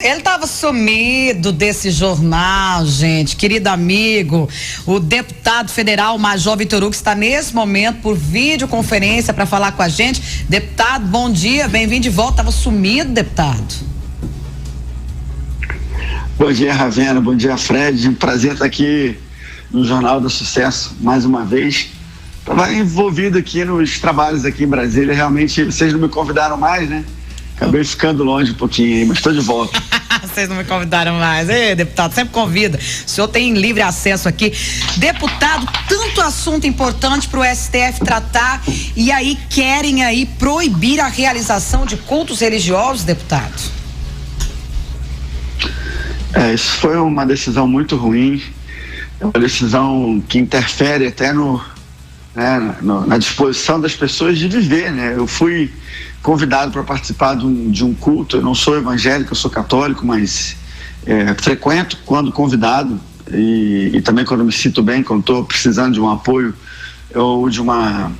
Ele estava sumido desse jornal, gente, querido amigo, o deputado federal Major Vitor Hugo está nesse momento por videoconferência para falar com a gente. Deputado, bom dia, bem-vindo de volta. Estava sumido, deputado. Bom dia, Ravena, bom dia, Fred. Um prazer estar aqui no Jornal do Sucesso mais uma vez. Estava envolvido aqui nos trabalhos aqui em Brasília. Realmente vocês não me convidaram mais, né? Acabei ficando longe um pouquinho aí, mas estou de volta. Vocês não me convidaram mais. Ei, deputado, sempre convida. O senhor tem livre acesso aqui. Deputado, tanto assunto importante para o STF tratar e aí querem aí proibir a realização de cultos religiosos, deputado? Isso foi uma decisão muito ruim. É uma decisão que interfere até na disposição das pessoas de viver, né? Eu fui convidado para participar de um culto. Eu não sou evangélico, eu sou católico, mas frequento quando convidado e também quando me sinto bem, quando estou precisando de um apoio ou de uma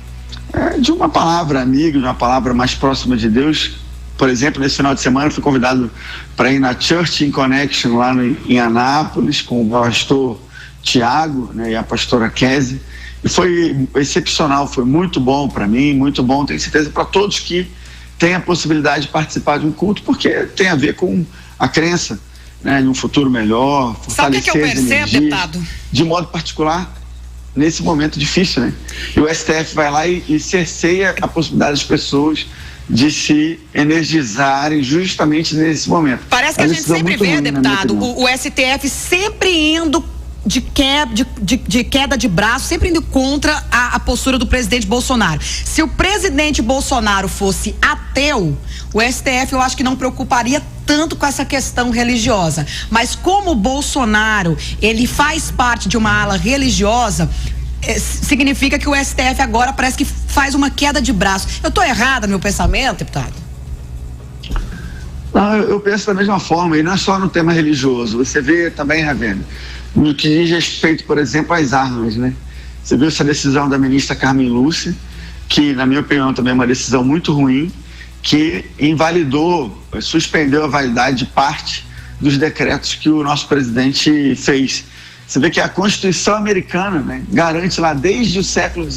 palavra amiga, de uma palavra mais próxima de Deus. Por exemplo, nesse final de semana eu fui convidado para ir na Church in Connection lá em Anápolis com o pastor Tiago, né, e a pastora Kézia. E foi excepcional, foi muito bom para mim, muito bom, tenho certeza, para todos que têm a possibilidade de participar de um culto, porque tem a ver com a crença, né, de um futuro melhor, fortalecer. Sabe o que eu percebo, deputado? De modo particular, nesse momento difícil, né? E o STF vai lá e cerceia a possibilidade das pessoas de se energizarem justamente nesse momento. Parece que a gente sempre vê, deputado, o STF sempre indo de queda de braço, sempre indo contra a postura do presidente Bolsonaro. Se o presidente Bolsonaro fosse ateu, o STF eu acho que não preocuparia tanto com essa questão religiosa. Mas como o Bolsonaro, ele faz parte de uma ala religiosa, significa que o STF agora parece que faz uma queda de braço. Eu estou errada no meu pensamento, deputado? Não, eu penso da mesma forma, e não é só no tema religioso. Você vê também, Ravena, no que diz respeito, por exemplo, às armas, né? Você viu essa decisão da ministra Carmen Lúcia, que, na minha opinião, também é uma decisão muito ruim, que suspendeu a validade de parte dos decretos que o nosso presidente fez. Você vê que a Constituição americana, né, garante lá desde o século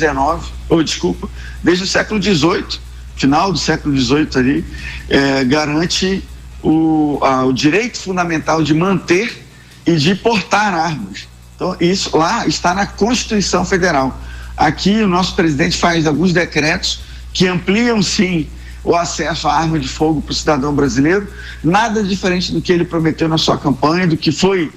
desde o século XVIII, final do século XVIII ali, garante o direito fundamental de manter e de portar armas. Então, isso lá está na Constituição Federal. Aqui, o nosso presidente faz alguns decretos que ampliam, sim, o acesso à arma de fogo para o cidadão brasileiro, nada diferente do que ele prometeu na sua campanha, do que foi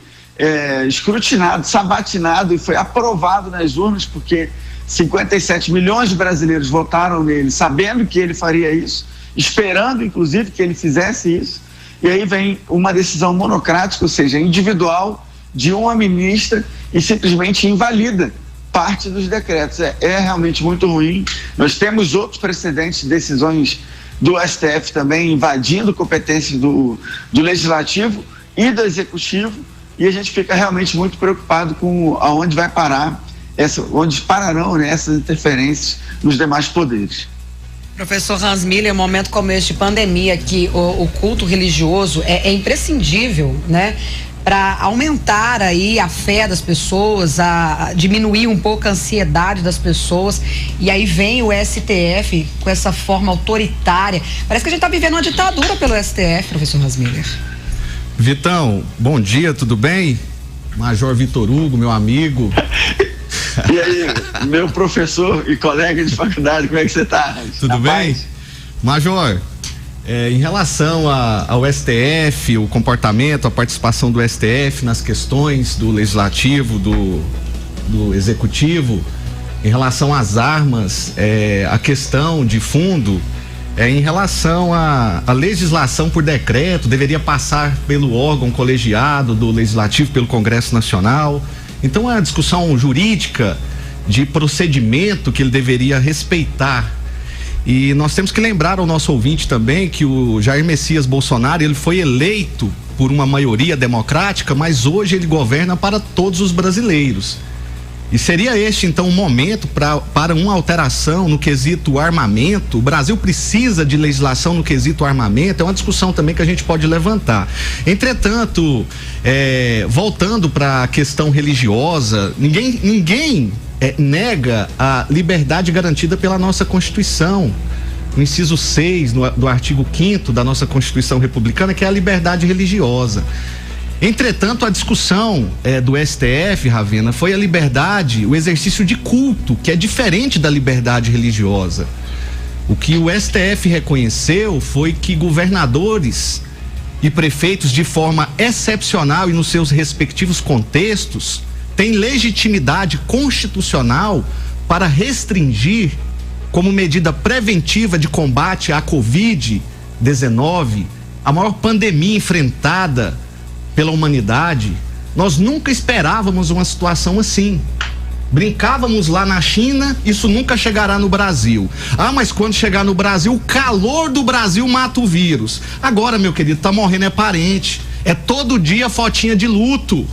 escrutinado, sabatinado e foi aprovado nas urnas, porque 57 milhões de brasileiros votaram nele, sabendo que ele faria isso, esperando, inclusive, que ele fizesse isso. E aí vem uma decisão monocrática, ou seja, individual, de uma ministra e simplesmente invalida parte dos decretos. É realmente muito ruim. Nós temos outros precedentes de decisões do STF também invadindo competências do Legislativo e do Executivo, e a gente fica realmente muito preocupado com aonde vai parar, onde pararão, né, essas interferências nos demais poderes. Professor Hans Miller, em um momento como este de pandemia, que o culto religioso é imprescindível, né? Para aumentar aí a fé das pessoas, a diminuir um pouco a ansiedade das pessoas, e aí vem o STF com essa forma autoritária. Parece que a gente está vivendo uma ditadura pelo STF, professor Hans Miller. Vitão, bom dia, tudo bem? Major Vitor Hugo, meu amigo. E aí, meu professor e colega de faculdade, como é que você está? Tudo bem? Major, em relação ao STF, o comportamento, a participação do STF nas questões do Legislativo, do Executivo, em relação às armas, a questão de fundo, em relação à legislação por decreto, deveria passar pelo órgão colegiado do Legislativo, pelo Congresso Nacional. Então, a discussão jurídica de procedimento que ele deveria respeitar. E nós temos que lembrar ao nosso ouvinte também que o Jair Messias Bolsonaro, ele foi eleito por uma maioria democrática, mas hoje ele governa para todos os brasileiros. E seria este, então, um momento para uma alteração no quesito armamento? O Brasil precisa de legislação no quesito armamento? É uma discussão também que a gente pode levantar. Entretanto, voltando para a questão religiosa, ninguém nega a liberdade garantida pela nossa Constituição. No inciso 6 do artigo 5º da nossa Constituição Republicana, que é a liberdade religiosa. Entretanto, a discussão do STF, Ravena, foi a liberdade, o exercício de culto, que é diferente da liberdade religiosa. O que o STF reconheceu foi que governadores e prefeitos, de forma excepcional e nos seus respectivos contextos, têm legitimidade constitucional para restringir, como medida preventiva de combate à Covid-19, a maior pandemia enfrentada pela humanidade. Nós nunca esperávamos uma situação assim. Brincávamos lá na China, isso nunca chegará no Brasil. Mas quando chegar no Brasil, o calor do Brasil mata o vírus. Agora, meu querido, tá morrendo parente. É todo dia fotinha de luto.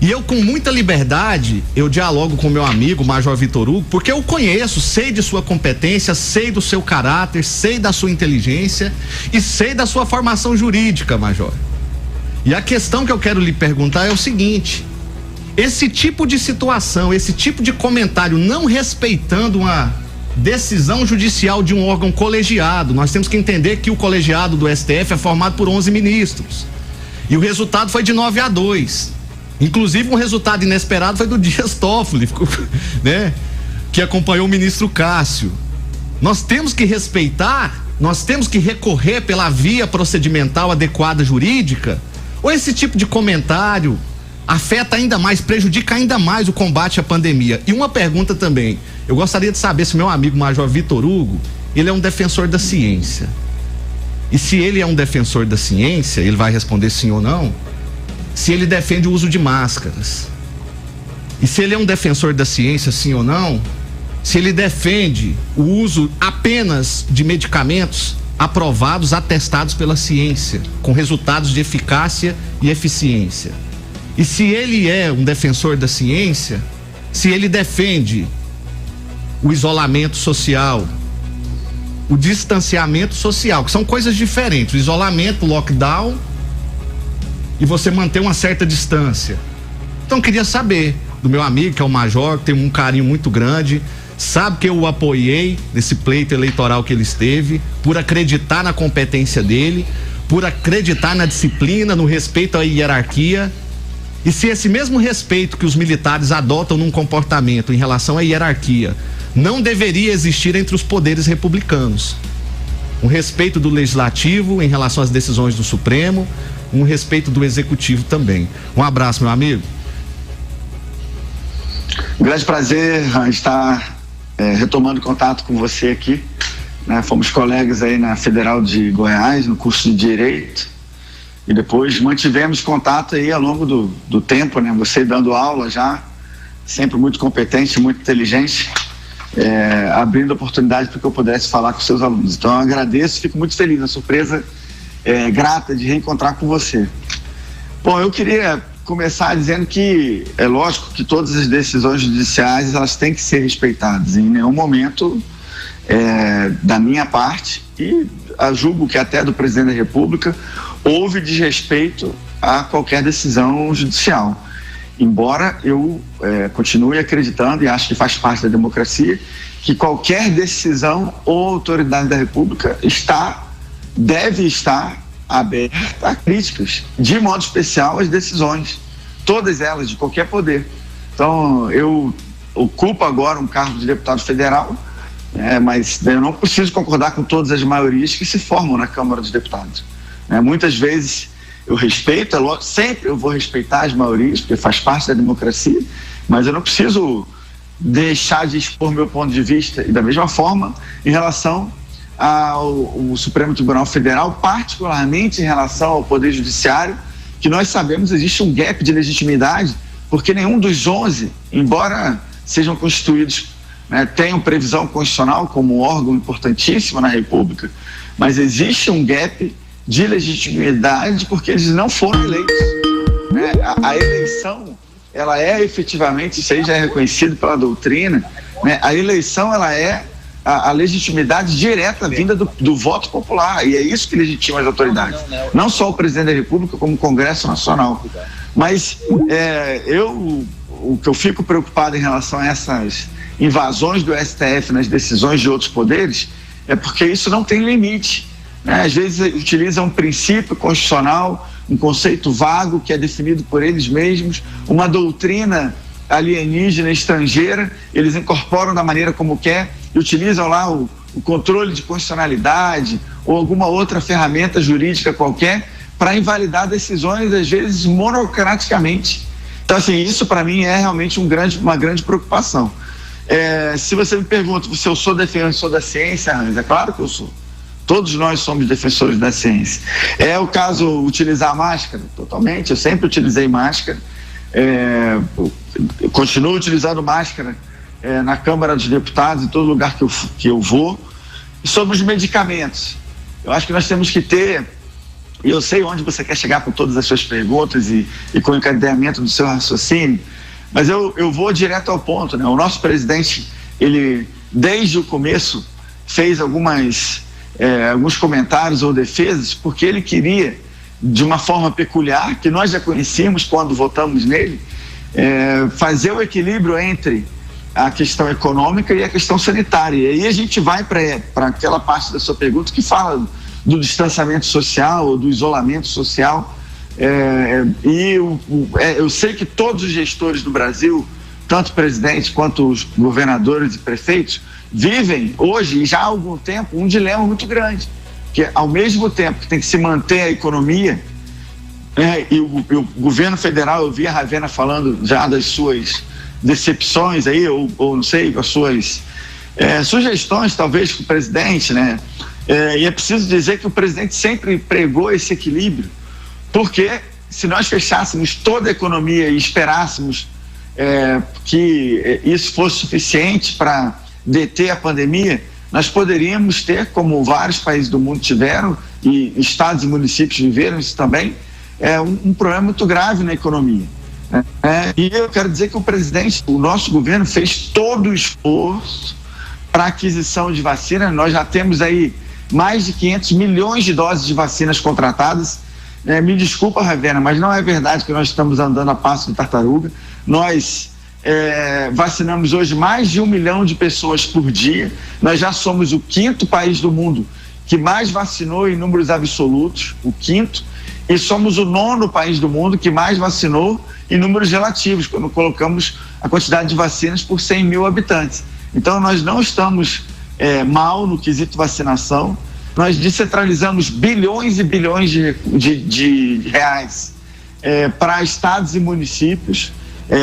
E eu, com muita liberdade, eu dialogo com meu amigo Major Vitor Hugo, porque eu conheço, sei de sua competência, sei do seu caráter, sei da sua inteligência e sei da sua formação jurídica, Major. E a questão que eu quero lhe perguntar é o seguinte: esse tipo de situação, esse tipo de comentário não respeitando uma decisão judicial de um órgão colegiado, nós temos que entender que o colegiado do STF é formado por 11 ministros e o resultado foi de 9-2. Inclusive, um resultado inesperado foi do Dias Toffoli, né, que acompanhou o ministro Cássio. Nós temos que respeitar, nós temos que recorrer pela via procedimental adequada jurídica, ou esse tipo de comentário afeta ainda mais, prejudica ainda mais o combate à pandemia? E uma pergunta também, eu gostaria de saber se meu amigo Major Vitor Hugo, ele é um defensor da ciência. E se ele é um defensor da ciência, ele vai responder sim ou não, se ele defende o uso de máscaras. E se ele é um defensor da ciência, sim ou não, se ele defende o uso apenas de medicamentos aprovados, atestados pela ciência, com resultados de eficácia e eficiência. E se ele é um defensor da ciência, se ele defende o isolamento social, o distanciamento social, que são coisas diferentes. O isolamento, o lockdown, e você manter uma certa distância. Então, queria saber do meu amigo, que é o Major, que tem um carinho muito grande, sabe que eu o apoiei nesse pleito eleitoral que ele esteve, por acreditar na competência dele, por acreditar na disciplina, no respeito à hierarquia. E se esse mesmo respeito que os militares adotam num comportamento em relação à hierarquia não deveria existir entre os poderes republicanos. Um respeito do legislativo em relação às decisões do Supremo, um respeito do executivo também. Um abraço, meu amigo. Grande prazer estar retomando contato com você aqui, né? Fomos colegas aí na Federal de Goiás, no curso de Direito, e depois mantivemos contato aí ao longo do tempo, né? Você dando aula já, sempre muito competente, muito inteligente, abrindo oportunidade para que eu pudesse falar com seus alunos. Então eu agradeço, fico muito feliz, a surpresa grata de reencontrar com você. Bom, eu queria começar dizendo que é lógico que todas as decisões judiciais elas têm que ser respeitadas. Em nenhum momento da minha parte, e julgo que até do presidente da República, houve desrespeito a qualquer decisão judicial. Embora eu continue acreditando, e acho que faz parte da democracia, que qualquer decisão ou autoridade da República deve estar aberta a críticas, de modo especial às decisões, todas elas, de qualquer poder. Então, eu ocupo agora um cargo de deputado federal, mas eu não preciso concordar com todas as maiorias que se formam na Câmara dos Deputados. Muitas vezes eu respeito, sempre eu vou respeitar as maiorias, porque faz parte da democracia, mas eu não preciso deixar de expor meu ponto de vista. E da mesma forma, em relação ao Supremo Tribunal Federal, particularmente em relação ao Poder Judiciário, que nós sabemos existe um gap de legitimidade, porque nenhum dos 11, embora sejam constituídos, tenham previsão constitucional como um órgão importantíssimo na República, mas existe um gap de legitimidade porque eles não foram eleitos. A eleição ela é efetivamente, isso aí já é reconhecido pela doutrina, né? A eleição, ela é a legitimidade direta vinda do voto popular, e é isso que legitima as autoridades, não só o presidente da República, como o Congresso Nacional. Mas o que eu fico preocupado em relação a essas invasões do STF nas decisões de outros poderes é porque isso não tem limite, né? Às vezes utilizam um princípio constitucional, um conceito vago que é definido por eles mesmos, uma doutrina alienígena estrangeira, eles incorporam da maneira como quer e utilizam lá o controle de constitucionalidade ou alguma outra ferramenta jurídica qualquer para invalidar decisões, às vezes monocraticamente. Então, assim, isso para mim é realmente uma grande preocupação. Se você me pergunta se eu sou defensor da ciência, é claro que eu sou. Todos nós somos defensores da ciência. É o caso utilizar máscara? Totalmente, eu sempre utilizei máscara. Eu continuo utilizando máscara na Câmara dos Deputados, em todo lugar que eu vou. E sobre os medicamentos, eu acho que nós temos que ter, e eu sei onde você quer chegar com todas as suas perguntas e com o encadeamento do seu raciocínio, mas eu vou direto ao ponto, né? O nosso presidente, ele desde o começo fez alguns comentários ou defesas, porque ele queria, de uma forma peculiar, que nós já conhecíamos quando votamos nele, fazer o equilíbrio entre a questão econômica e a questão sanitária. E aí a gente vai para aquela parte da sua pergunta que fala do distanciamento social ou do isolamento social. Eu sei que todos os gestores do Brasil, tanto o presidente quanto os governadores e prefeitos, vivem hoje, e já há algum tempo, um dilema muito grande, que ao mesmo tempo que tem que se manter a economia, e o governo federal, eu vi a Ravena falando já das suas decepções aí, ou não sei, as suas sugestões talvez para o presidente, né? E é preciso dizer que o presidente sempre pregou esse equilíbrio, porque se nós fechássemos toda a economia e esperássemos que isso fosse suficiente para deter a pandemia, nós poderíamos ter, como vários países do mundo tiveram, e estados e municípios viveram isso também, um problema muito grave na economia. E eu quero dizer que o nosso governo fez todo o esforço para a aquisição de vacina. Nós já temos aí mais de 500 milhões de doses de vacinas contratadas. Me desculpa, Ravena, mas não é verdade que nós estamos andando a passo de tartaruga. Nós vacinamos hoje mais de 1 milhão de pessoas por dia. Nós já somos o 5º país do mundo que mais vacinou em números absolutos, o 5º, e somos o 9º país do mundo que mais vacinou em números relativos, quando colocamos a quantidade de vacinas por 100 mil habitantes. Então, nós não estamos mal no quesito vacinação. Nós descentralizamos bilhões e bilhões de reais para estados e municípios.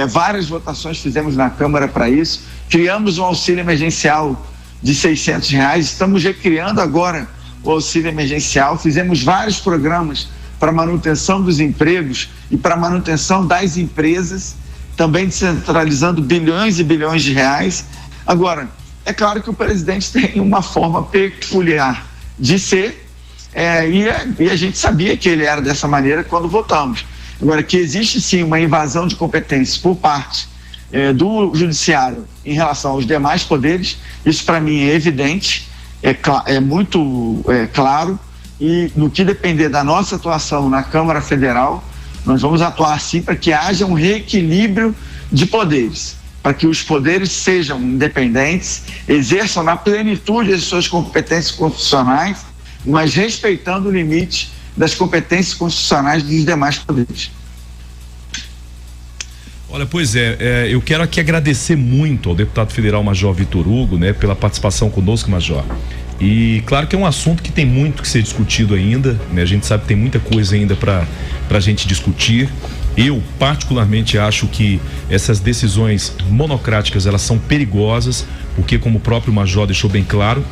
Várias votações fizemos na Câmara para isso. Criamos um auxílio emergencial de R$600. Estamos recriando agora o auxílio emergencial. Fizemos vários programas para manutenção dos empregos e para manutenção das empresas, também descentralizando bilhões e bilhões de reais. Agora, é claro que o presidente tem uma forma peculiar de ser, e a gente sabia que ele era dessa maneira quando votamos. Agora, que existe sim uma invasão de competências por parte do judiciário em relação aos demais poderes, isso para mim é evidente, é muito claro, e no que depender da nossa atuação na Câmara Federal, nós vamos atuar sim para que haja um reequilíbrio de poderes, para que os poderes sejam independentes, exerçam na plenitude as suas competências constitucionais, mas respeitando o limite das competências constitucionais dos demais poderes. Olha, pois eu quero aqui agradecer muito ao deputado federal Major Vitor Hugo, né, pela participação conosco, Major. E claro que é um assunto que tem muito que ser discutido ainda, né? A gente sabe que tem muita coisa ainda para a gente discutir. Eu particularmente acho que essas decisões monocráticas, elas são perigosas, porque como o próprio Major deixou bem claro,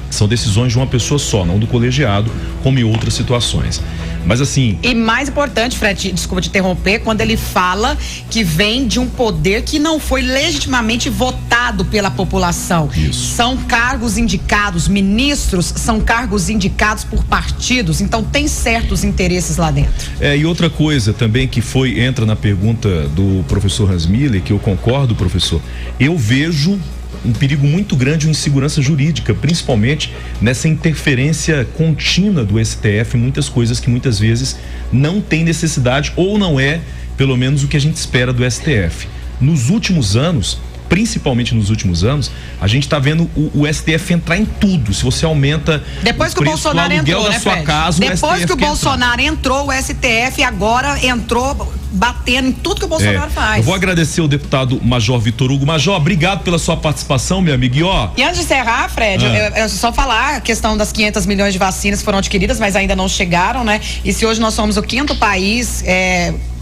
são decisões de uma pessoa só, não do colegiado, como em outras situações. Mas assim... E mais importante, Fred, desculpa te interromper, quando ele fala que vem de um poder que não foi legitimamente votado pela população. Isso. São cargos indicados, ministros são cargos indicados por partidos, então tem certos interesses lá dentro. E outra coisa também que entra na pergunta do professor Hans Miller, que eu concordo, professor, eu vejo um perigo muito grande, uma insegurança jurídica, principalmente nessa interferência contínua do STF em muitas coisas que muitas vezes não tem necessidade ou não é, pelo menos, o que a gente espera do STF. Nos últimos anos, principalmente nos últimos anos, a gente está vendo o STF entrar em tudo. Se você aumenta depois que o Bolsonaro entrou, né, Fred? Depois que o Bolsonaro entrou, o STF agora entrou batendo em tudo que o Bolsonaro faz. Eu vou agradecer ao deputado Major Vitor Hugo. Major, obrigado pela sua participação, meu amigo. E antes de encerrar, Fred, eu só falar a questão das 500 milhões de vacinas que foram adquiridas, mas ainda não chegaram, né? E se hoje nós somos o 5º país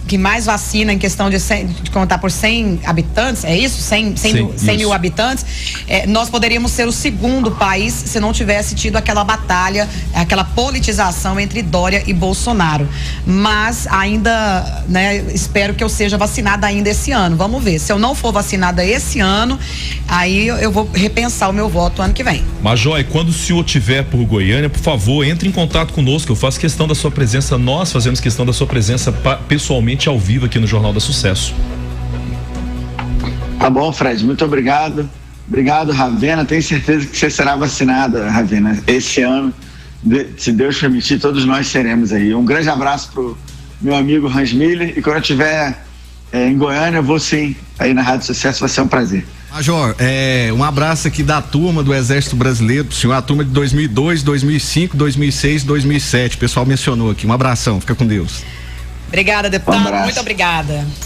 que mais vacina em questão de contar por 100 habitantes, é isso? 100 mil habitantes, nós poderíamos ser o 2º país se não tivesse tido aquela batalha, aquela politização entre Dória e Bolsonaro. Mas ainda, né, espero que eu seja vacinada ainda esse ano. Vamos ver. Se eu não for vacinada esse ano, aí eu vou repensar o meu voto ano que vem. Major, e quando o senhor estiver por Goiânia, por favor, entre em contato conosco. Eu faço questão da sua presença, nós fazemos questão da sua presença pessoalmente ao vivo aqui no Jornal da Sucesso. Tá bom, Fred, muito obrigado. Obrigado, Ravena. Tenho certeza que você será vacinada, Ravena, esse ano. Se Deus permitir, todos nós seremos aí. Um grande abraço pro meu amigo Hans Miller, e quando eu estiver em Goiânia, eu vou sim aí na Rádio Sucesso, vai ser um prazer. Major, um abraço aqui da turma do Exército Brasileiro pro senhor, a turma de 2002, 2005, 2006, 2007, o pessoal mencionou aqui. Um abração, fica com Deus. Obrigada, deputado, muito obrigada.